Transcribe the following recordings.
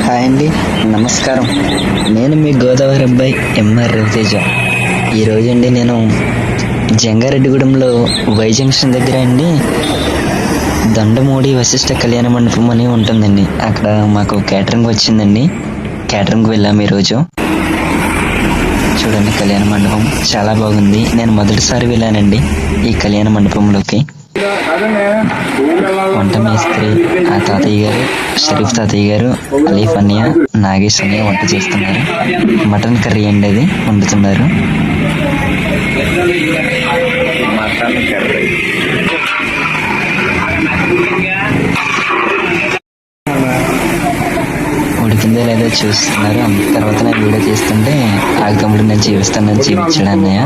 Hi అండి, నమస్కారం. నేను మీ గోదావరి అబ్బాయి ఎంఆర్ రవితేజ. ఈరోజు అండి నేను జంగారెడ్డిగూడెంలో వై జంక్షన్ దగ్గర అండి దండమూడి వశిష్ఠ కళ్యాణ మండపం అని ఉంటుందండి. అక్కడ మాకు క్యాటరింగ్ వచ్చిందండి. క్యాటరింగ్కి వెళ్ళాము ఈరోజు. చూడండి, కళ్యాణ మండపం చాలా బాగుంది. నేను మొదటిసారి వెళ్ళానండి ఈ కళ్యాణ మండపంలోకి. వంట మేస్త్రి ఆ తాతయ్య గారు, షరీఫ్ తాతయ్య గారు, అలీఫ్ అన్నయ్య, నాగేష్ అన్నయ్య వంట చేస్తున్నారు. మటన్ కర్రీ అండి అది వండుతున్నారు. మటన్ కర్రీ ఉడికిందో లేదో చూస్తున్నారు. తర్వాత నేను వీడియో చేస్తుంటే ఆగతమ్ముడు నేను చూపిస్తానని చూపించాడు అన్నయ్య.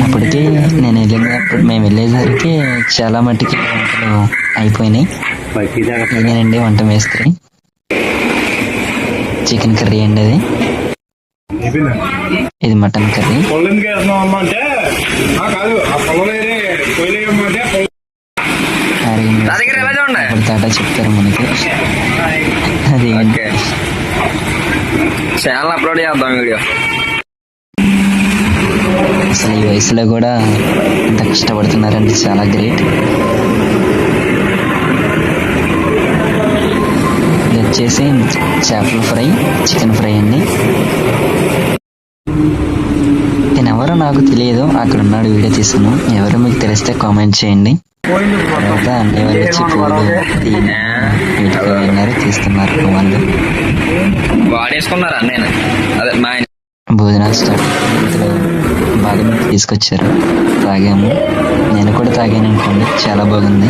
అప్పటికి మేము వెళ్ళేసరికి చాలా మట్టికి వంటలు అయిపోయినాయి. నేనండి వంట మేస్త్రి. చికెన్ కర్రీ అండి అది. ఇది మటన్ కర్రీ. తాటా చెప్తారు మనకి. అది చాలా అప్లోడ్ చేద్దాం వీడియో. అసలు ఈ వయసులో కూడా ఇంత కష్టపడుతున్నారంటే చాలా గ్రేట్. ఇది వచ్చేసి చేపల ఫ్రై, చికెన్ ఫ్రై అండి. నేను ఎవరో నాకు తెలియదు, అక్కడ ఉన్నాడు, వీడియో తీసాను. ఎవరో మీకు తెలిస్తే కామెంట్ చేయండి. తర్వాత అన్ని వాళ్ళు వచ్చి పూలు వీటికి విన్నారు, తీస్తున్నారు వాళ్ళు. వాడేసుకున్నారా? నేను అదే మా భోజనాలు స్టార్ట్. ఇందులో బాగా తీసుకొచ్చారు, తాగాము. నేను కూడా తాగాను అనుకోండి, చాలా బాగుంది.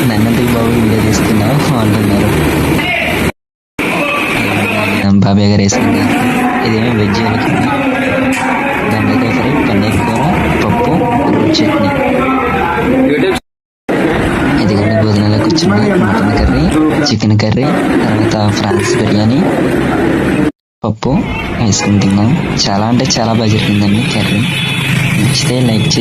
నన్నెందుకు బాబు వీడియో తీస్తున్నావు అంటున్నారు. బాబాయ్ గారు వేసుకున్నారు. ఇదేమో వెజ్ వెళ్తుంది. దొండకాయ ఫ్రై, పన్నీర్ కూర, పప్పు, చట్నీ. ఇది కూడా భోజనాలకు వచ్చింది. మటన్ కర్రీ, చికెన్ కర్రీ, తర్వాత ఫ్రాన్స్ బిర్యానీ, పప్పు వేసుకుని తిన్నాం. చాలా అంటే చాలా బాగా జరిగిందండి కర్రీ. నచ్చితే లైక్ చేసి